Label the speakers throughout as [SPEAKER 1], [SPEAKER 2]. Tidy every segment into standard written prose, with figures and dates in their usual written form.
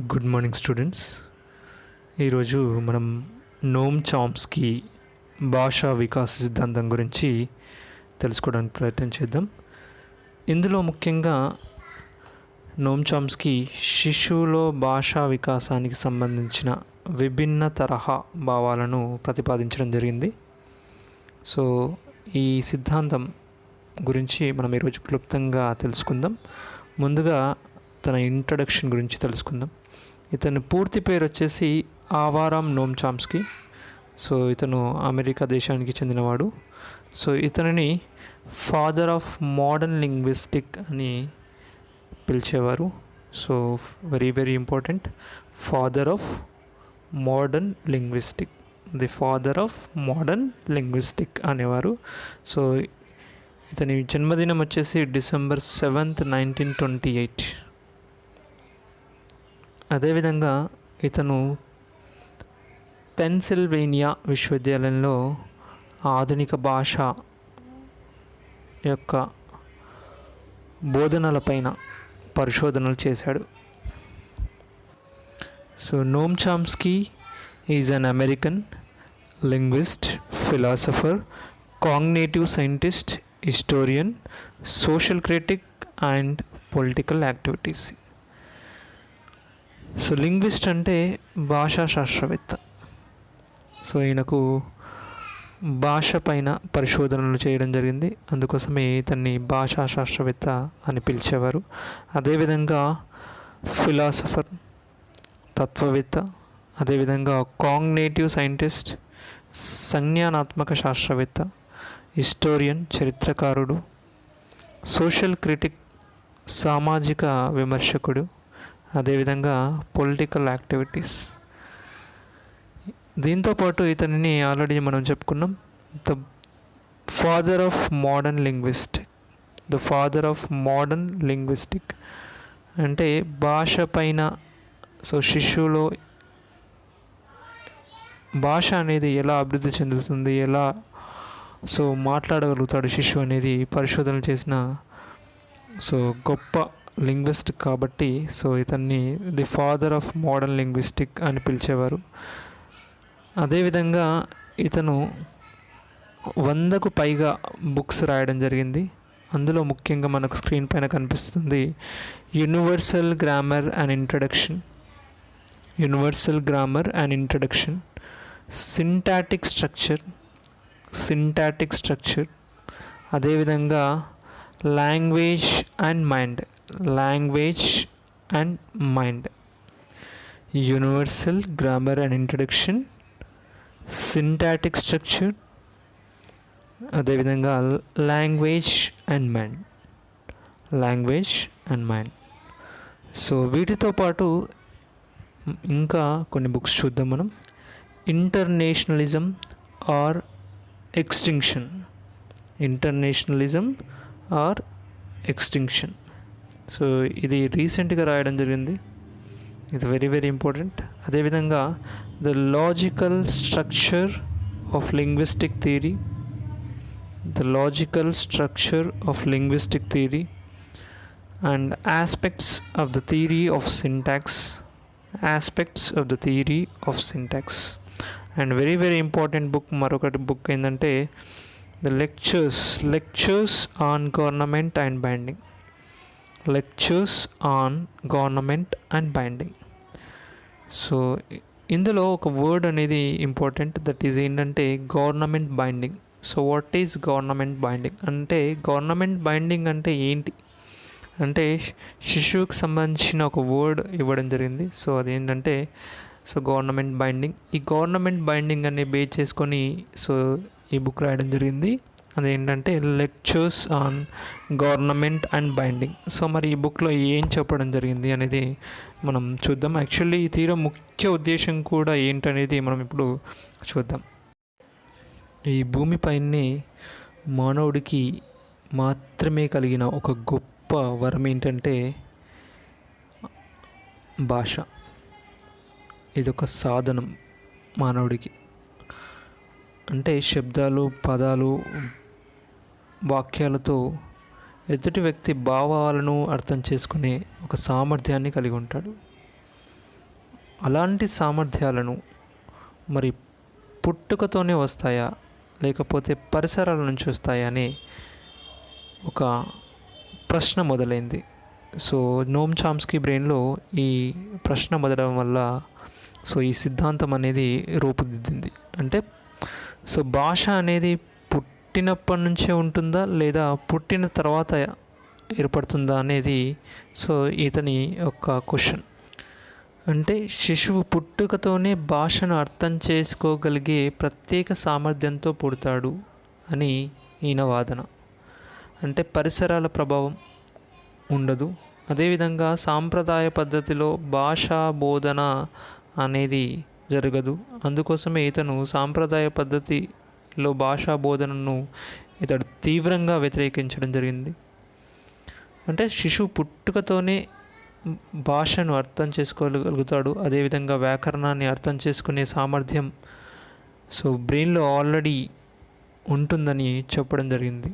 [SPEAKER 1] Good morning students. ఈరోజు మనం నోమ్ Chomsky భాషా వికాస సిద్ధాంతం గురించి తెలుసుకోవడానికి ప్రయత్నం చేద్దాం. ఇందులో ముఖ్యంగా నోమ్ చామ్స్కీ శిశువులో భాషా వికాసానికి సంబంధించిన విభిన్న తరహా భావాలను ప్రతిపాదించడం జరిగింది. సో ఈ సిద్ధాంతం గురించి మనం ఈరోజు క్లుప్తంగా తెలుసుకుందాం. ముందుగా తన ఇంట్రడక్షన్ గురించి తెలుసుకుందాం. ఇతని పూర్తి పేరు వచ్చేసి ఆవారామ్ నోమ్ చామ్స్కీ. సో ఇతను అమెరికా దేశానికి చెందినవాడు. సో ఇతనిని ఫాదర్ ఆఫ్ మోడర్న్ లింగ్విస్టిక్ అని పిలిచేవారు. So very very important, father of modern linguistic, the father of modern linguistic అనేవారు. సో ఇతని జన్మదినం వచ్చేసి December 7th, 1928. అదేవిధంగా ఇతను పెన్సిల్వేనియా విశ్వవిద్యాలయంలో ఆధునిక భాష యొక్క బోధనలపైన పరిశోధనలు చేశాడు. So Noam Chomsky is an American linguist, philosopher, cognitive scientist, historian, social critic and political activities. So linguist అంటే భాషా శాస్త్రవేత్త. సో ఈయనకు భాష పైన పరిశోధనలు చేయడం జరిగింది, అందుకోసమే ఇతన్ని భాషా శాస్త్రవేత్త అని పిలిచేవారు. అదేవిధంగా ఫిలాసఫర్, తత్వవేత్త, అదేవిధంగా కాగ్నిటివ్ సైంటిస్ట్, సంజ్ఞానాత్మక శాస్త్రవేత్త, హిస్టోరియన్, చరిత్రకారుడు, సోషల్ క్రిటిక్, సామాజిక విమర్శకుడు, అదేవిధంగా పొలిటికల్ యాక్టివిటీస్. దీంతోపాటు ఇతనిని ఆల్రెడీ మనం చెప్పుకున్నాం, the father of modern linguistic అంటే భాష పైన, సో శిశువులో భాష అనేది ఎలా అభివృద్ధి చెందుతుంది, ఎలా సో మాట్లాడగలుగుతాడు శిశువు అనేది పరిశోధనలు చేసిన సో గొప్ప లింగ్విస్ట్ కాబట్టి సో ఇతన్ని the father of modern linguistic అని పిలిచేవారు. అదేవిధంగా ఇతను 100కు పైగా బుక్స్ రాయడం జరిగింది. అందులో ముఖ్యంగా మనకు స్క్రీన్ పైన కనిపిస్తుంది universal grammar and introduction, syntactic structure, అదేవిధంగా language and mind, universal grammar and introduction, syntactic structure, అదేవిధంగా లాంగ్వేజ్ అండ్ మైండ్. సో వీటితో పాటు ఇంకా కొన్ని బుక్స్ చూద్దాం మనం. ఇంటర్నేషనలిజం ఆర్ ఎక్స్టింక్షన్. సో ఇది రీసెంట్గా రాయడం జరిగింది, ఇది వెరీ వెరీ ఇంపార్టెంట్. అదేవిధంగా the logical structure of linguistic theory and aspects of the theory of syntax. And very very important book, మరొకటి బుక్ ఏంటంటే the lectures on government and binding. So ఇందులో ఒక వర్డ్ అనేది ఇంపార్టెంట్, దట్ ఈజ్ ఏంటంటే government binding. So what is government binding అంటే ఏంటి అంటే శిశువుకి సంబంధించిన ఒక వర్డ్ ఇవ్వడం జరిగింది. సో అదేంటంటే సో గవర్నమెంట్ బైండింగ్. ఈ గవర్నమెంట్ బైండింగ్ అనే బేస్ చేసుకొని సో ఈ బుక్ రాయడం జరిగింది. అదేంటంటే lectures on government and binding. So మరి ఈ బుక్లో ఏం చెప్పడం జరిగింది అనేది మనం చూద్దాం. యాక్చువల్లీ ఈ తీరం ముఖ్య ఉద్దేశం కూడా ఏంటనేది మనం ఇప్పుడు చూద్దాం. ఈ భూమిపైనే మానవుడికి మాత్రమే కలిగిన ఒక గొప్ప వరం ఏంటంటే భాష. ఇదొక సాధనం మానవుడికి. అంటే శబ్దాలు, పదాలు, వాక్యాలతో ఎదుటి వ్యక్తి భావాలను అర్థం చేసుకునే ఒక సామర్థ్యాన్ని కలిగి ఉంటాడు. అలాంటి సామర్థ్యాలను మరి పుట్టుకతోనే వస్తాయా లేకపోతే పరిసరాల నుంచి వస్తాయా అనే ఒక ప్రశ్న మొదలైంది. సో నోమ్ చామ్స్కీ బ్రెయిన్లో ఈ ప్రశ్న మొదలవడం వల్ల సో ఈ సిద్ధాంతం అనేది రూపుదిద్దింది. అంటే సో భాష అనేది పుట్టినప్పటి నుంచే ఉంటుందా లేదా పుట్టిన తర్వాత ఏర్పడుతుందా అనేది సో ఇతని ఒక క్వశ్చన్. అంటే శిశువు పుట్టుకతోనే భాషను అర్థం చేసుకోగలిగే ప్రత్యేక సామర్థ్యంతో పుడతాడు అని ఈయన వాదన. అంటే పరిసరాల ప్రభావం ఉండదు. అదేవిధంగా సాంప్రదాయ పద్ధతిలో భాషా బోధన అనేది జరగదు. అందుకోసమే ఇతను సాంప్రదాయ పద్ధతిలో భాషా బోధనను ఇతడు తీవ్రంగా వ్యతిరేకించడం జరిగింది. అంటే శిశువు పుట్టుకతోనే భాషను అర్థం చేసుకోగలుగుతాడు. అదేవిధంగా వ్యాకరణాన్ని అర్థం చేసుకునే సామర్థ్యం సో బ్రెయిన్లో ఆల్రెడీ ఉంటుందని చెప్పడం జరిగింది.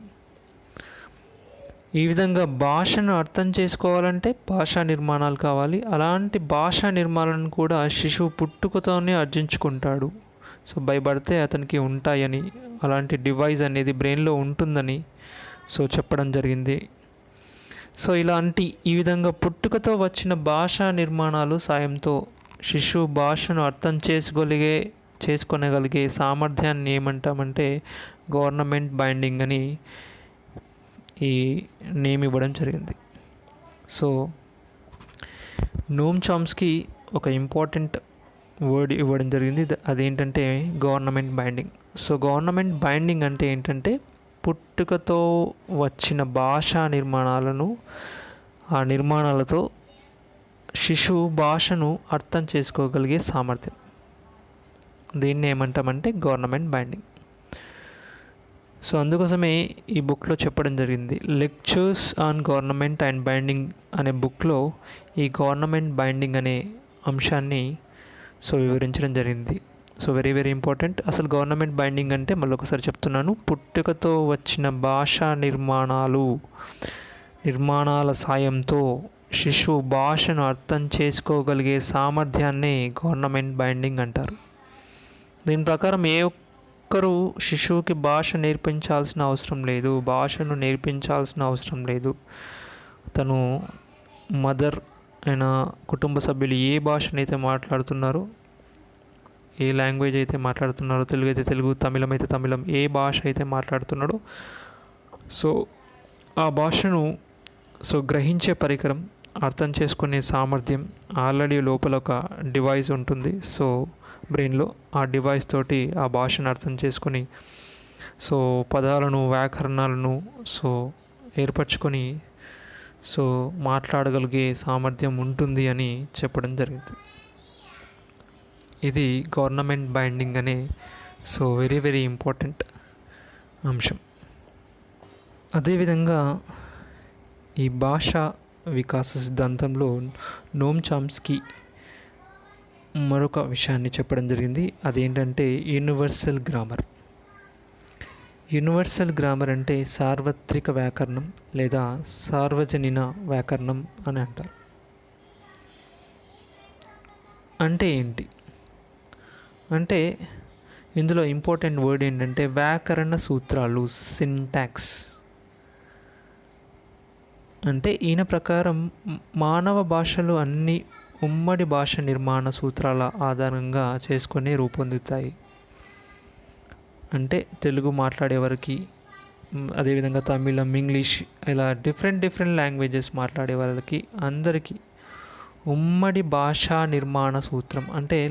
[SPEAKER 1] ఈ విధంగా భాషను అర్థం చేసుకోవాలంటే భాషా నిర్మాణాలు కావాలి. అలాంటి భాషా నిర్మాణాలను కూడా శిశువు పుట్టుకతోనే ఆర్జించుకుంటాడు. సో బై బర్తే అతనికి ఉంటాయని, అలాంటి డివైస్ అనేది బ్రెయిన్లో ఉంటుందని సో చెప్పడం జరిగింది. సో ఈ విధంగా పుట్టుకతో వచ్చిన భాషా నిర్మాణాలు సాయంతో శిశువు భాషను అర్థం చేసుకోగలిగే సామర్థ్యాన్ని ఏమంటామంటే గవర్నమెంట్ బైండింగ్ అని ఈ నేమ్ ఇవ్వడం జరిగింది. సో నోమ్ చామ్స్కీ ఒక ఇంపార్టెంట్ వర్డ్ ఇవ్వడం జరిగింది. అదేంటంటే government binding. So government binding అంటే ఏంటంటే పుట్టుకతో వచ్చిన భాషా నిర్మాణాలను, ఆ నిర్మాణాలతో శిశువు భాషను అర్థం చేసుకోగలిగే సామర్థ్యం, దీన్ని ఏమంటామంటే గవర్నమెంట్ బైండింగ్. సో అందుకోసమే ఈ బుక్లో చెప్పడం జరిగింది. Lectures on government and binding అనే బుక్లో ఈ గవర్నమెంట్ బైండింగ్ అనే అంశాన్ని సో వివరించడం జరిగింది. So very very important. అసలు గవర్నమెంట్ బైండింగ్ అంటే మళ్ళీ ఒకసారి చెప్తున్నాను, పుట్టుకతో వచ్చిన భాషా నిర్మాణాల సాయంతో శిశువు భాషను అర్థం చేసుకోగలిగే సామర్థ్యాన్ని గవర్నమెంట్ బైండింగ్ అంటారు. దీని ప్రకారం ఏ ఒక్కరూ శిశువుకి భాషను నేర్పించాల్సిన అవసరం లేదు. తను మదర్ అయిన కుటుంబ సభ్యులు ఏ భాషనైతే మాట్లాడుతున్నారో, ఏ లాంగ్వేజ్ అయితే మాట్లాడుతున్నారో, తెలుగు అయితే తెలుగు, తమిళం అయితే తమిళం, ఏ భాష అయితే మాట్లాడుతున్నాడో సో ఆ భాషను సో గ్రహించే పరికరం, అర్థం చేసుకునే సామర్థ్యం ఆల్రెడీ లోపల ఒక డివైస్ ఉంటుంది. సో బ్రెయిన్లో ఆ డివైస్ తోటి ఆ భాషను అర్థం చేసుకొని సో పదాలను, వ్యాకరణాలను సో ఏర్పరచుకొని సో మాట్లాడగలిగే సామర్థ్యం ఉంటుంది అని చెప్పడం జరిగింది. ఇది గవర్నమెంట్ బైండింగ్ అనే సో వెరీ వెరీ ఇంపార్టెంట్ అంశం. అదేవిధంగా ఈ భాషా వికాస సిద్ధాంతంలో నోమ్ చామ్స్కీ మరొక విషయాన్ని చెప్పడం జరిగింది. అదేంటంటే యూనివర్సల్ గ్రామర్. యూనివర్సల్ గ్రామర్ అంటే సార్వత్రిక వ్యాకరణం లేదా సార్వజనీన వ్యాకరణం అని అంటారు. అంటే ఏంటి అంటే ఇందులో ఇంపార్టెంట్ వర్డ్ ఏంటంటే వ్యాకరణ సూత్రాలు, సింటాక్స్. అంటే ఈయన ప్రకారం మానవ భాషలు అన్ని ఉమ్మడి భాష నిర్మాణ సూత్రాల ఆధారంగా చేసుకొని రూపొందుతాయి. అంటే తెలుగు మాట్లాడేవారికి, అదేవిధంగా తమిళం, ఇంగ్లీష్ ఇలా డిఫరెంట్ లాంగ్వేజెస్ మాట్లాడే వాళ్ళకి అందరికీ ఉమ్మడి భాషా నిర్మాణ సూత్రం అంటే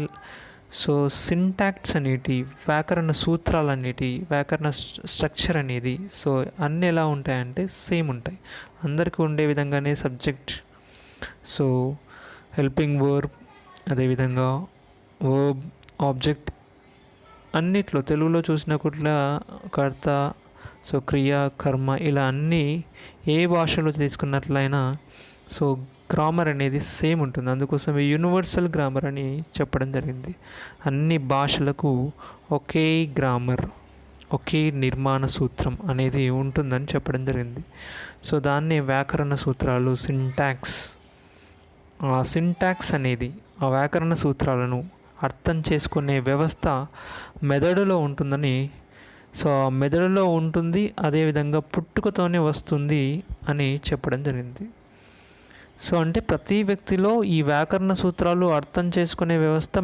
[SPEAKER 1] సో సింటాక్స్ అనేటి, వ్యాకరణ సూత్రాలు అనేటి, వ్యాకరణ స్ట్రక్చర్ అనేది సో అన్నీ ఎలా ఉంటాయంటే సేమ్ ఉంటాయి. అందరికీ ఉండే విధంగానే సబ్జెక్ట్, సో హెల్పింగ్ వర్బ్, అదేవిధంగా వర్బ్, ఆబ్జెక్ట్ అన్నిట్లో తెలుగులో చూసిన కూడా కర్త, సో క్రియ, కర్మ ఇలా అన్నీ ఏ భాషలో తీసుకున్నట్లయినా సో గ్రామర్ అనేది సేమ్ ఉంటుంది. అందుకోసం యూనివర్సల్ గ్రామర్ అని చెప్పడం జరిగింది. అన్ని భాషలకు ఒకే గ్రామర్, ఒకే నిర్మాణ సూత్రం అనేది ఉంటుందని చెప్పడం జరిగింది. సో దాన్ని వ్యాకరణ సూత్రాలు, సింటాక్స్. ఆ సింటాక్స్ అనేది ఆ వ్యాకరణ సూత్రాలను అర్థం చేసుకునే వ్యవస్థ మెదడులో ఉంటుందని, సో ఆ మెదడులో ఉంటుంది, అదేవిధంగా పుట్టుకతోనే వస్తుంది అని చెప్పడం జరిగింది. సో అంటే ప్రతి వ్యక్తిలో ఈ వ్యాకరణ సూత్రాలు అర్థం చేసుకునే వ్యవస్థ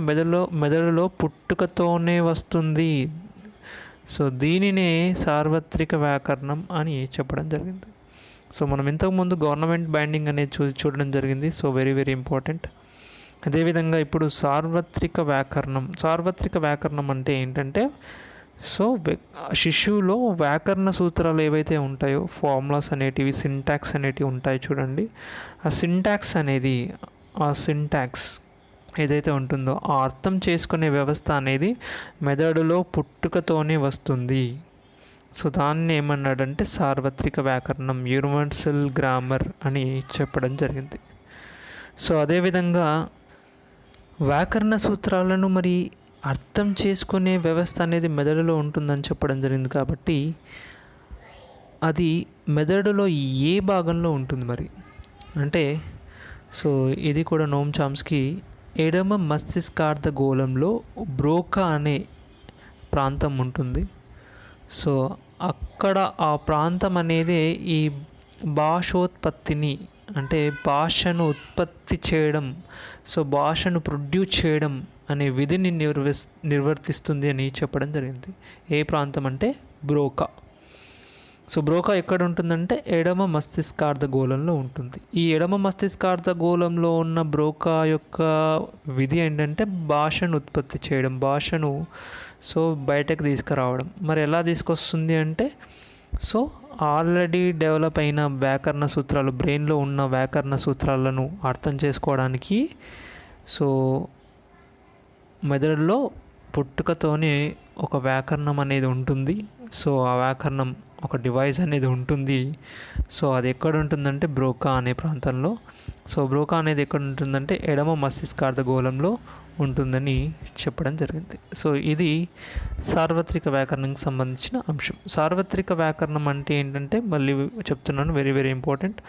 [SPEAKER 1] మెదడులో పుట్టుకతోనే వస్తుంది. సో దీనినే సార్వత్రిక వ్యాకరణం అని చెప్పడం జరిగింది. సో మనం ఇంతకుముందు గవర్నమెంట్ బైండింగ్ అనేది చూడడం జరిగింది. So very very important. అదేవిధంగా ఇప్పుడు సార్వత్రిక వ్యాకరణం అంటే ఏంటంటే, సో శిశువులో వ్యాకరణ సూత్రాలు ఏవైతే ఉంటాయో, ఫార్ములాస్ అనేటివి, సింటాక్స్ అనేటివి ఉంటాయి చూడండి. ఆ సింటాక్స్ ఏదైతే ఉంటుందో ఆ అర్థం చేసుకునే వ్యవస్థ అనేది మెదడులో పుట్టుకతోనే వస్తుంది. సో దాన్ని ఏమన్నాడంటే సార్వత్రిక వ్యాకరణం, యూనివర్సల్ గ్రామర్ అని చెప్పడం జరిగింది. సో అదేవిధంగా వ్యాకరణ సూత్రాలను మరి అర్థం చేసుకునే వ్యవస్థ అనేది మెదడులో ఉంటుందని చెప్పడం జరిగింది. కాబట్టి అది మెదడులో ఏ భాగంలో ఉంటుంది మరి అంటే, సో ఇది కూడా నోమ్ చామ్స్కీ ఎడమ మస్తిష్కార్ధ గోళంలో బ్రోకా అనే ప్రాంతం ఉంటుంది. సో అక్కడ ఆ ప్రాంతం అనేది ఈ భాషోత్పత్తిని, అంటే భాషను ఉత్పత్తి చేయడం, సో భాషను ప్రొడ్యూస్ చేయడం అనే విధిని నిర్వర్తిస్తుంది అని చెప్పడం జరిగింది. ఏ ప్రాంతం అంటే బ్రోకా. సో బ్రోకా ఎక్కడ ఉంటుందంటే ఎడమ మస్తిష్కార్ధ గోళంలో ఉంటుంది. ఈ ఎడమ మస్తిష్కార్ధ గోళంలో ఉన్న బ్రోకా యొక్క విధి ఏంటంటే భాషను ఉత్పత్తి చేయడం, భాషను సో బయటకు తీసుకురావడం. మరి ఎలా తీసుకొస్తుంది అంటే, సో ఆల్రెడీ డెవలప్ అయిన వ్యాకరణ సూత్రాలు, బ్రెయిన్లో ఉన్న వ్యాకరణ సూత్రాలను అర్థం చేసుకోవడానికి సో మెదడులో పుట్టుకతోనే ఒక వ్యాకరణం అనేది ఉంటుంది. సో ఆ వ్యాకరణం ఒక డివైస్ అనేది ఉంటుంది. సో అది ఎక్కడ ఉంటుందంటే బ్రోకా అనే ప్రాంతంలో. సో బ్రోకా అనేది ఎక్కడ ఉంటుందంటే ఎడమ మస్తిష్కార్ధ గోళంలో ఉంటుందని చెప్పడం జరిగింది. సో ఇది సార్వత్రిక వ్యాకరణంకి సంబంధించిన అంశం. సార్వత్రిక వ్యాకరణం అంటే ఏంటంటే, మళ్ళీ చెప్తున్నాను, వెరీ వెరీ ఇంపార్టెంట్.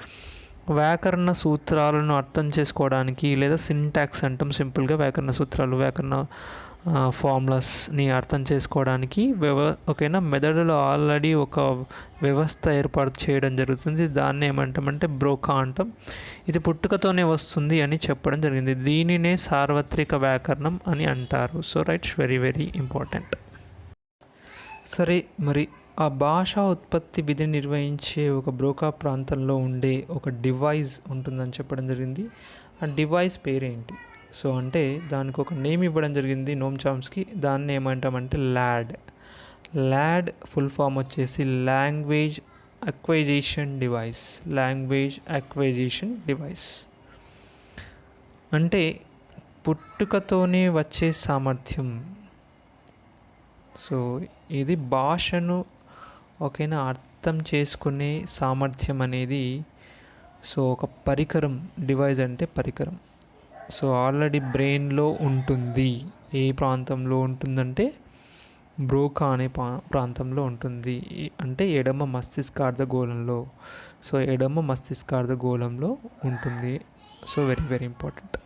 [SPEAKER 1] వ్యాకరణ సూత్రాలను అర్థం చేసుకోవడానికి, లేదా సింటాక్స్ అంటాం సింపుల్గా, వ్యాకరణ సూత్రాలు, వ్యాకరణ ఫార్ములాస్ని అర్థం చేసుకోవడానికి ఓకేనా, మెదడులో ఆల్రెడీ ఒక వ్యవస్థ ఏర్పాటు చేయడం జరుగుతుంది. దాన్ని ఏమంటామంటే బ్రోకా అంటాం. ఇది పుట్టుకతోనే వస్తుంది అని చెప్పడం జరిగింది. దీనినే సార్వత్రిక వ్యాకరణం అని అంటారు. So right, very very important. సరే, మరి ఆ భాషా ఉత్పత్తి విధి నిర్వహించే ఒక బ్రోకా ప్రాంతంలో ఉండే ఒక డివైస్ ఉంటుందని చెప్పడం జరిగింది. ఆ డివైస్ పేరేంటి? సో అంటే దానికి ఒక నేమ్ ఇవ్వడం జరిగింది నోమ్ చామ్స్కీ. దాన్ని ఏమంటామంటే ల్యాడ్ ఫుల్ ఫామ్ వచ్చేసి లాంగ్వేజ్ అక్వైజిషన్ డివైస్. అంటే పుట్టుకతోనే వచ్చే సామర్థ్యం. సో ఇది భాషను ఓకేనా అర్థం చేసుకునే సామర్థ్యం అనేది, సో ఒక పరికరం, డివైస్ అంటే పరికరం. సో ఆల్రెడీ బ్రెయిన్లో ఉంటుంది. ఏ ప్రాంతంలో ఉంటుందంటే బ్రోకా అనే ప్రాంతంలో ఉంటుంది. అంటే ఎడమ మస్తిష్కార్ధ గోళంలో. సో ఎడమ మస్తిష్కార్ధ గోళంలో ఉంటుంది. So very very important.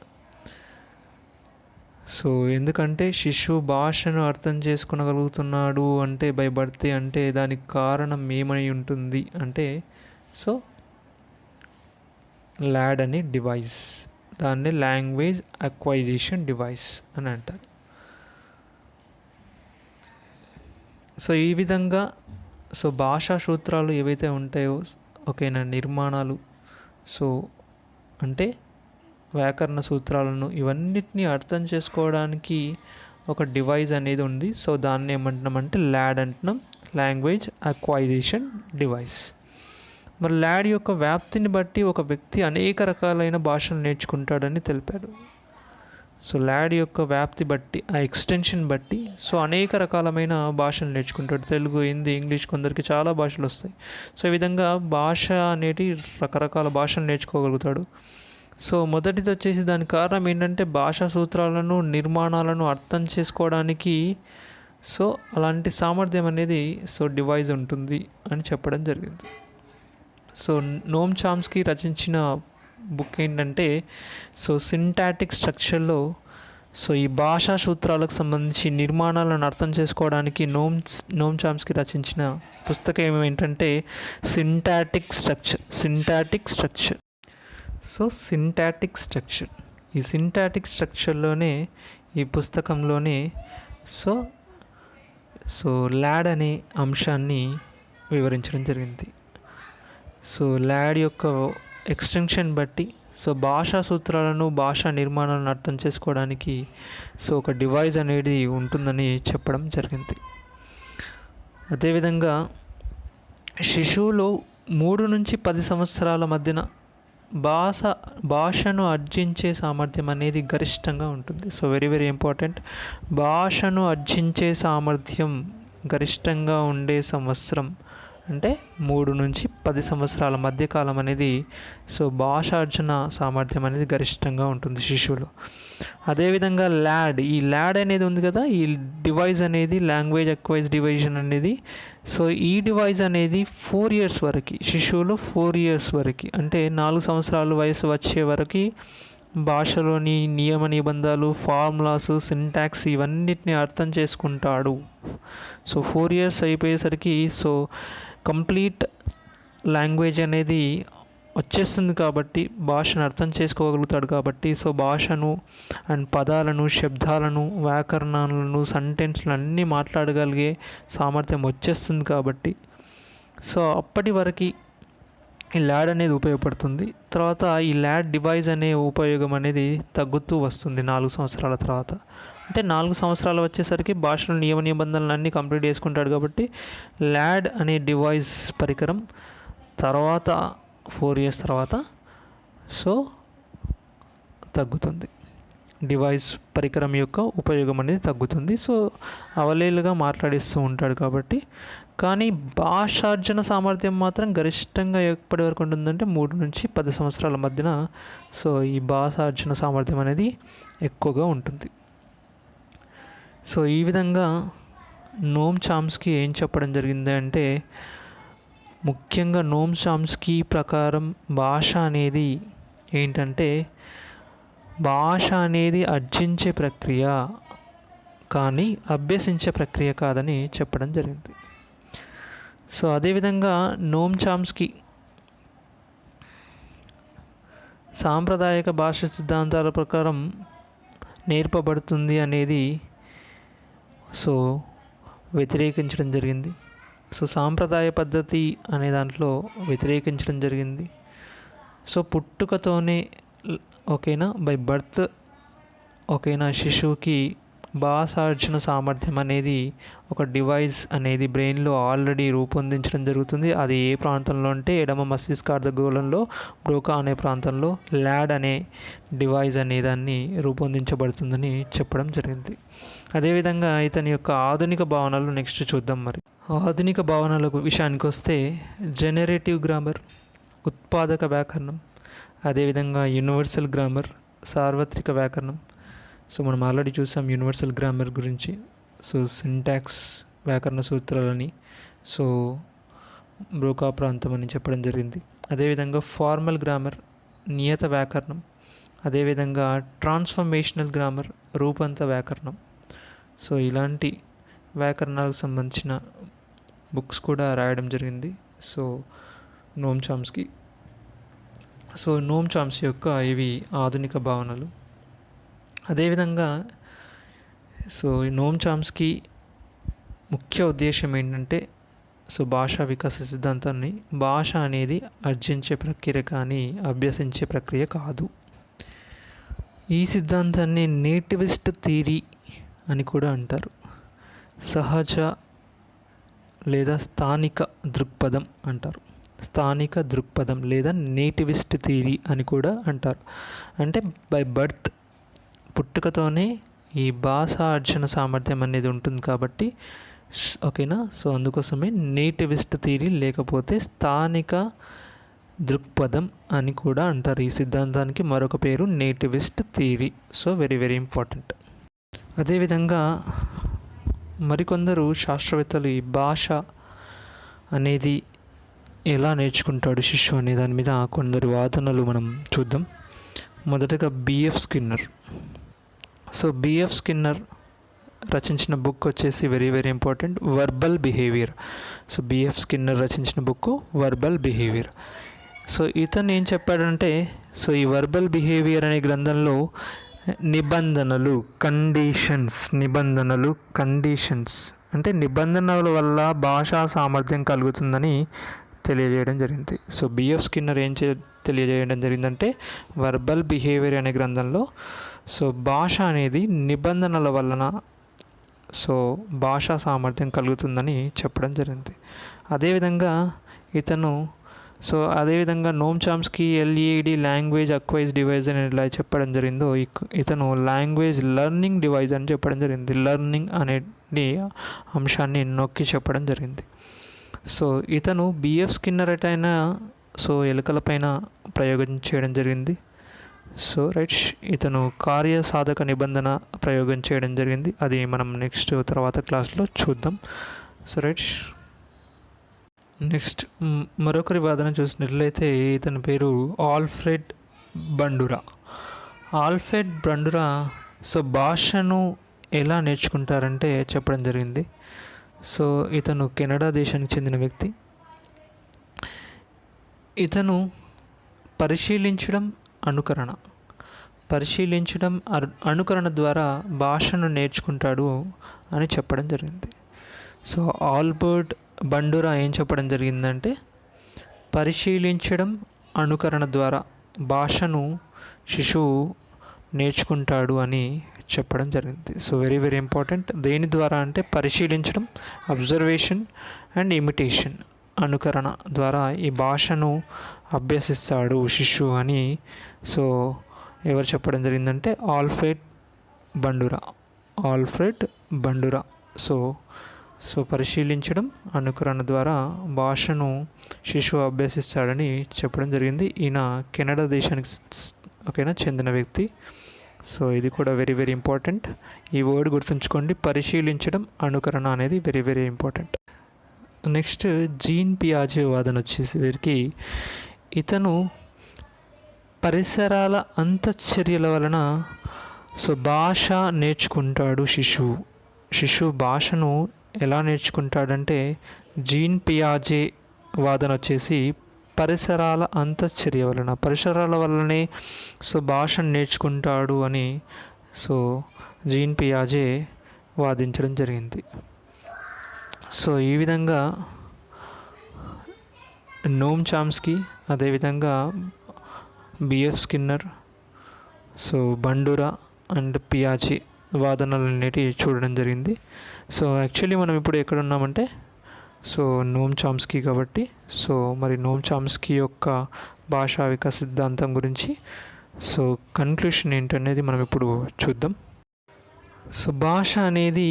[SPEAKER 1] So ఎందుకంటే శిశువు భాషను అర్థం చేసుకోగలుగుతున్నాడు అంటే బై బర్త్, అంటే దానికి కారణం ఏమై ఉంటుంది అంటే, సో ల్యాడ్ అనే డివైస్, దాన్ని లాంగ్వేజ్ అక్వైజిషన్ డివైస్ అని అంటారు. సో ఈ విధంగా సో భాషా సూత్రాలు ఏవైతే ఉంటాయో ఓకేనా, నిర్మాణాలు, సో అంటే వ్యాకరణ సూత్రాలను ఇవన్నిటిని అర్థం చేసుకోవడానికి ఒక డివైస్ అనేది ఉంది. సో దాన్ని ఏమంటున్నామంటే ల్యాడ్ అంటున్నాం, లాంగ్వేజ్ అక్వైజిషన్ డివైస్. మరి ల్యాడ్ యొక్క వ్యాప్తిని బట్టి ఒక వ్యక్తి అనేక రకాలైన భాషలు నేర్చుకుంటాడని తెలిపాడు. సో ల్యాడ్ యొక్క వ్యాప్తి బట్టి, ఆ ఎక్స్టెన్షన్ బట్టి సో అనేక రకాలమైన భాషలు నేర్చుకుంటాడు. తెలుగు, హిందీ, ఇంగ్లీష్, కొందరికి చాలా భాషలు వస్తాయి. సో ఈ విధంగా భాష అనేది రకరకాల భాషలు నేర్చుకోగలుగుతాడు. సో మొదటిది వచ్చేసి దాని కారణం ఏంటంటే భాషా సూత్రాలను, నిర్మాణాలను అర్థం చేసుకోవడానికి సో అలాంటి సామర్థ్యం అనేది సో డివైస్ ఉంటుంది అని చెప్పడం జరిగింది. సో నోమ్ చామ్స్కీ రచించిన బుక్ ఏంటంటే సో సింటాటిక్ స్ట్రక్చర్లో సో ఈ భాషా సూత్రాలకు సంబంధించి నిర్మాణాలను అర్థం చేసుకోవడానికి నోమ్ చామ్స్కీ రచించిన పుస్తకం ఏంటంటే syntactic structure. So syntactic structure, ఈ సింటాటిక్ స్ట్రక్చర్లోనే ఈ పుస్తకంలోనే సో సో ల్యాడ్ అనే అంశాన్ని వివరించడం జరిగింది. సో ల్యాడ్ యొక్క ఎక్స్టెన్షన్ బట్టి సో భాషా సూత్రాలను, భాషా నిర్మాణాలను అర్థం చేసుకోవడానికి సో ఒక డివైస్ అనేది ఉంటుందని చెప్పడం జరిగింది. అదేవిధంగా శిశువులో 3 నుంచి 10 సంవత్సరాల మధ్యన భాషను అర్జించే సామర్థ్యం అనేది గరిష్టంగా ఉంటుంది. So very very important. భాషను అర్జించే సామర్థ్యం గరిష్టంగా ఉండే సంవత్సరం అంటే 3 నుంచి 10 సంవత్సరాల మధ్యకాలం అనేది సో భాషార్జన సామర్థ్యం అనేది గరిష్టంగా ఉంటుంది శిశువులో. అదేవిధంగా ఈ ల్యాడ్ అనేది ఉంది కదా, ఈ డివైస్ అనేది లాంగ్వేజ్ అక్వైజ్ డివిజన్ అనేది సో ఈ డివైస్ అనేది 4 years వరకు, శిశువులో 4 years వరకు అంటే 4 సంవత్సరాల వయసు వచ్చే వరకు భాషలోని నియమ నిబంధనలు, ఫార్ములాస్, సింటాక్స్ ఇవన్నిటిని అర్థం చేసుకుంటాడు. సో 4 years అయిపోయేసరికి సో కంప్లీట్ లాంగ్వేజ్ అనేది వచ్చేస్తుంది కాబట్టి, భాషను అర్థం చేసుకోగలుగుతాడు కాబట్టి సో భాషను అండ్ పదాలను, శబ్దాలను, వ్యాకరణాలను, సెంటెన్స్లు అన్నీ మాట్లాడగలిగే సామర్థ్యం వచ్చేస్తుంది కాబట్టి సో అప్పటి వరకు ఈ ల్యాడ్ అనేది ఉపయోగపడుతుంది. తర్వాత ఈ ల్యాడ్ డివైస్ అనే ఉపయోగం అనేది తగ్గుతూ వస్తుంది 4 సంవత్సరాల తర్వాత. అంటే 4 సంవత్సరాలు వచ్చేసరికి భాషలో నియమ నిబంధనలు అన్నీ కంప్లీట్ చేసుకుంటాడు కాబట్టి ల్యాడ్ అనే డివైస్ పరికరం తర్వాత 4 years తర్వాత సో తగ్గుతుంది. డివైస్ పరికరం యొక్క ఉపయోగం అనేది తగ్గుతుంది. సో అవలీలుగా మాట్లాడిస్తూ ఉంటాడు కాబట్టి. కానీ భాషార్జన సామర్థ్యం మాత్రం గరిష్టంగా ఎప్పటి వరకు ఉంటుందంటే 3 నుంచి 10 సంవత్సరాల మధ్యన సో ఈ భాషార్జన సామర్థ్యం అనేది ఎక్కువగా ఉంటుంది. సో ఈ విధంగా నోమ్ చామ్స్కీ ఏం చెప్పడం జరిగింది అంటే, ముఖ్యంగా నోమ్ చామ్స్కీ ప్రకారం భాష అనేది ఏంటంటే భాష అనేది అర్జించే ప్రక్రియ కానీ అభ్యసించే ప్రక్రియ కాదని చెప్పడం జరిగింది. సో అదేవిధంగా నోమ్ చామ్స్కీ సాంప్రదాయక భాష సిద్ధాంతాల ప్రకారం నేర్పబడుతుంది అనేది సో వ్యతిరేకించడం జరిగింది. సో సాంప్రదాయ పద్ధతి అనే దాంట్లో వ్యతిరేకించడం జరిగింది. సో పుట్టుకతోనే ఓకేనా, బై బర్త్ ఓకేనా, శిశువుకి భాషార్జన సామర్థ్యం అనేది ఒక డివైస్ అనేది బ్రెయిన్లో ఆల్రెడీ రూపొందించడం జరుగుతుంది. అది ఏ ప్రాంతంలో అంటే ఎడమ మస్తిష్కార్ధగోళంలో బ్రోకా అనే ప్రాంతంలో ల్యాడ్ అనే డివైస్ అనే దాన్ని రూపొందించబడుతుందని చెప్పడం జరిగింది. అదేవిధంగా ఇతని యొక్క ఆధునిక భావనలు నెక్స్ట్ చూద్దాం. మరి ఆధునిక భావనల విషయానికి వస్తే జనరేటివ్ గ్రామర్, ఉత్పాదక వ్యాకరణం, అదేవిధంగా యూనివర్సల్ గ్రామర్, సార్వత్రిక వ్యాకరణం. సో మనం ఆల్రెడీ చూసాం యూనివర్సల్ గ్రామర్ గురించి. సో సింటాక్స్ వ్యాకరణ సూత్రాలని సో బ్రోకా ప్రాంతం అని చెప్పడం జరిగింది. అదేవిధంగా ఫార్మల్ గ్రామర్, నియత వ్యాకరణం, అదేవిధంగా ట్రాన్స్ఫర్మేషనల్ గ్రామర్, రూపంత వ్యాకరణం. సో ఇలాంటి వ్యాకరణాలకు సంబంధించిన బుక్స్ కూడా రాయడం జరిగింది so Noam Chomsky. So Noam Chomsky యొక్క ఇవి ఆధునిక భావనలు. అదేవిధంగా సో నోమ్ చామ్స్కీ ముఖ్య ఉద్దేశం ఏంటంటే సో భాషా వికాస సిద్ధాంతాన్ని భాష అనేది అర్జించే ప్రక్రియ కానీ అభ్యసించే ప్రక్రియ కాదు. ఈ సిద్ధాంతాన్ని నేటివిస్ట్ థియరీ అని కూడా అంటారు. సహజ లేదా స్థానిక దృక్పథం అంటారు. స్థానిక దృక్పథం లేదా నేటివిస్ట్ థియరీ అని కూడా అంటారు. అంటే బై బర్త్ పుట్టుకతోనే ఈ భాషా అర్జన సామర్థ్యం అనేది ఉంటుంది కాబట్టి ఓకేనా. సో అందుకోసమే నేటివిస్ట్ థియరీ లేకపోతే స్థానిక దృక్పథం అని కూడా అంటారు. ఈ సిద్ధాంతానికి మరొక పేరు nativist theory. So very very important. అదేవిధంగా మరికొందరు శాస్త్రవేత్తలు ఈ భాష అనేది ఎలా నేర్చుకుంటాడు శిశువు అనే దాని మీద కొందరు వాదనలు మనం చూద్దాం. మొదటగా B F Skinner. So B F Skinner రచించిన బుక్ వచ్చేసి very very important, verbal behaviour. So B F Skinner రచించిన బుక్ వర్బల్ బిహేవియర్. సో ఇతను ఏం చెప్పాడంటే, సో ఈ వర్బల్ బిహేవియర్ అనే గ్రంథంలో నిబంధనలు, కండిషన్స్ అంటే నిబంధనల వల్ల భాషా సామర్థ్యం కలుగుతుందని తెలియజేయడం జరిగింది. సో బిఎఫ్ స్కిన్నర్ తెలియజేయడం జరిగిందంటే, వర్బల్ బిహేవియర్ అనే గ్రంథంలో సో భాష అనేది నిబంధనల వలన సో భాషా సామర్థ్యం కలుగుతుందని చెప్పడం జరిగింది. అదేవిధంగా నోమ్ చామ్స్కీ ఎల్ఈడి లాంగ్వేజ్ అక్వైజ్ డివైజ్ అని ఎలా చెప్పడం జరిగిందో, ఇతను లాంగ్వేజ్ లెర్నింగ్ డివైజ్ అని చెప్పడం జరిగింది. లెర్నింగ్ అనేది అంశాన్ని నొక్కి చెప్పడం జరిగింది. సో ఇతను బిఎఫ్ స్కిన్నర్ అయిన సో ఎలుకలపైన ప్రయోగం చేయడం జరిగింది. సో రైట్, ఇతను కార్యసాధక నిబంధన ప్రయోగం చేయడం జరిగింది. అది మనం నెక్స్ట్ తర్వాత క్లాస్లో చూద్దాం. సో రైట్, నెక్స్ట్ మరొకరి వాదన చూసినట్లయితే ఇతని పేరు ఆల్ఫ్రెడ్ బండురా. సో భాషను ఎలా నేర్చుకుంటారంటే చెప్పడం జరిగింది. సో ఇతను కెనడా దేశానికి చెందిన వ్యక్తి. ఇతను పరిశీలించడం అనుకరణ ద్వారా భాషను నేర్చుకుంటాడు అని చెప్పడం జరిగింది. సో ఆల్బర్ట్ బండురా ఏం చెప్పడం జరిగిందంటే, పరిశీలించడం అనుకరణ ద్వారా భాషను శిశువు నేర్చుకుంటాడు అని చెప్పడం జరిగింది. So very very important. దేని ద్వారా అంటే పరిశీలించడం, అబ్జర్వేషన్ అండ్ ఇమిటేషన్, అనుకరణ ద్వారా ఈ భాషను అభ్యసిస్తాడు శిశువు అని సో ఎవరు చెప్పడం జరిగిందంటే ఆల్ఫ్రెడ్ బండురా. సో పరిశీలించడం, అనుకరణ ద్వారా భాషను శిశువు అభ్యసిస్తాడని చెప్పడం జరిగింది. ఈయన కెనడా దేశానికి చెందిన వ్యక్తి. సో ఇది కూడా వెరీ వెరీ ఇంపార్టెంట్. ఈ వర్డ్ గుర్తుంచుకోండి, పరిశీలించడం, అనుకరణ అనేది very very important. Next Jean పియాజే వాదన వచ్చేసి వీరికి, ఇతను పరిసరాల అంతఃచర్యల వలన సో భాష నేర్చుకుంటాడు శిశువు భాషను ఎలా నేర్చుకుంటాడంటే, జీన్ పియాజే వాదన వచ్చేసి పరిసరాల వల్లనే సో భాషను నేర్చుకుంటాడు అని సో జీన్ పియాజే వాదించడం జరిగింది. సో ఈ విధంగా నోమ్ చామ్స్కీ, అదేవిధంగా BF Skinner, so Bandura and పియాజే వాదనలన్నిటి చూడడం జరిగింది. సో యాక్చువల్లీ మనం ఇప్పుడు ఎక్కడ ఉన్నామంటే సో నోమ్ చామ్స్కీ కాబట్టి, సో మరి నోమ్ చామ్స్కీ యొక్క భాషా వికాస సిద్ధాంతం గురించి సో కన్క్లూషన్ ఏంటనేది మనం ఇప్పుడు చూద్దాం. సో భాష అనేది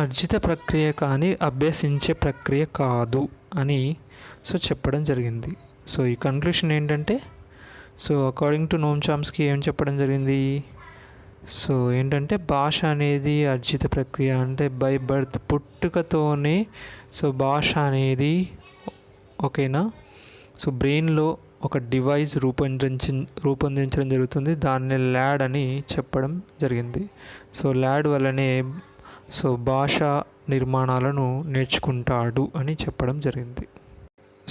[SPEAKER 1] అర్జిత ప్రక్రియ కానీ అభ్యసించే ప్రక్రియ కాదు అని సో చెప్పడం జరిగింది. సో ఈ కన్క్లూషన్ ఏంటంటే, సో అకార్డింగ్ టు నోమ్ చామ్స్కీ ఏం చెప్పడం జరిగింది, సో ఏంటంటే భాష అనేది అర్జిత ప్రక్రియ అంటే బై బర్త్, పుట్టుకతోనే సో భాష అనేది ఓకేనా సో బ్రెయిన్లో ఒక డివైస్ రూపొందించడం జరుగుతుంది. దాన్ని ల్యాడ్ అని చెప్పడం జరిగింది. సో ల్యాడ్ వల్లనే సో భాషా నిర్మాణాలను నేర్చుకుంటాడు అని చెప్పడం జరిగింది.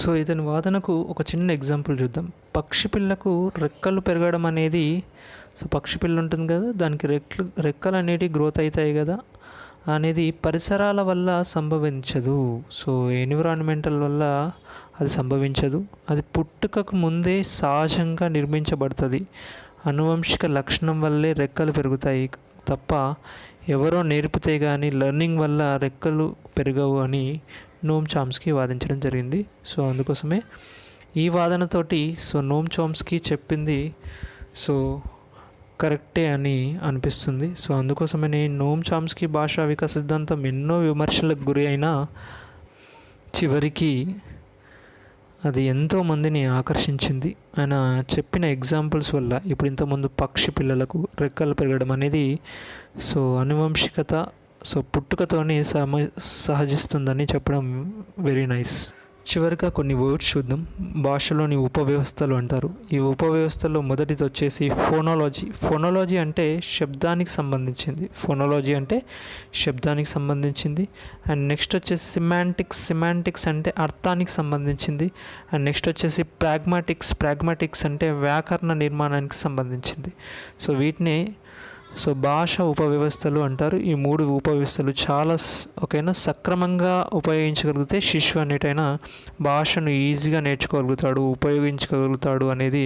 [SPEAKER 1] సో ఇతని వాదనకు ఒక చిన్న ఎగ్జాంపుల్ చూద్దాం. పక్షి పిల్లకు రెక్కలు పెరగడం అనేది, సో పక్షి పిల్ల ఉంటుంది కదా, దానికి రెక్కలు అనేవి గ్రోత్ అవుతాయి కదా అనేది పరిసరాల వల్ల సంభవించదు. సో ఎన్విరాన్మెంటల్ వల్ల అది సంభవించదు. అది పుట్టుకకు ముందే సహజంగా నిర్మించబడుతుంది. అనువంశిక లక్షణం వల్లే రెక్కలు పెరుగుతాయి తప్ప ఎవరో నేర్పితే కానీ లెర్నింగ్ వల్ల రెక్కలు పెరగవు అని నోమ్ చామ్స్కీ వాదించడం జరిగింది. సో అందుకోసమే ఈ వాదనతోటి సో నోమ్ చామ్స్కీ చెప్పింది సో కరెక్టే అని అనిపిస్తుంది. సో అందుకోసమే నోమ్ చామ్స్కీ భాషా వికాస సిద్ధాంతం ఎన్నో విమర్శలకు గురి అయినా చివరికి అది ఎంతోమందిని ఆకర్షించింది. ఆయన చెప్పిన ఎగ్జాంపుల్స్ వల్ల ఇప్పుడు ఇంతకుముందు పక్షి పిల్లలకు రెక్కలు పెరగడం అనేది సో అనువంశికత, సో పుట్టుకతోనే సహజిస్తుందని చెప్పడం వెరీ నైస్. చివరిగా కొన్ని వర్డ్స్ చూద్దాం. భాషలోని ఉపవ్యవస్థలు అంటారు. ఈ ఉపవ్యవస్థలో మొదటిది వచ్చేసి ఫోనాలజీ. ఫోనాలజీ అంటే శబ్దానికి సంబంధించింది. ఫోనాలజీ అంటే శబ్దానికి సంబంధించింది. అండ్ నెక్స్ట్ వచ్చేసి సిమాంటిక్స్. సిమాంటిక్స్ అంటే అర్థానికి సంబంధించింది. అండ్ నెక్స్ట్ వచ్చేసి ప్రాగ్మాటిక్స్. ప్రాగ్మాటిక్స్ అంటే వ్యాకరణ నిర్మాణానికి సంబంధించింది. సో వీటిని భాష ఉపవ్యవస్థలు అంటారు. ఈ 3 ఉపవ్యవస్థలు చాలా ఓకేనా సక్రమంగా ఉపయోగించగలిగితే శిశువు అనేటైనా భాషను ఈజీగా నేర్చుకోగలుగుతాడు, ఉపయోగించగలుగుతాడు అనేది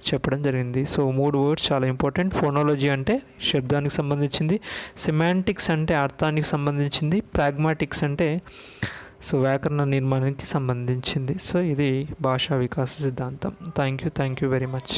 [SPEAKER 1] చెప్పడం జరిగింది. సో 3 వర్డ్స్ చాలా ఇంపార్టెంట్. ఫోనాలజీ అంటే శబ్దానికి సంబంధించింది, సిమాంటిక్స్ అంటే అర్థానికి సంబంధించింది, ప్రాగ్మాటిక్స్ అంటే వ్యాకరణ నిర్మాణానికి సంబంధించింది. సో ఇది భాషా వికాస సిద్ధాంతం. Thank you very much.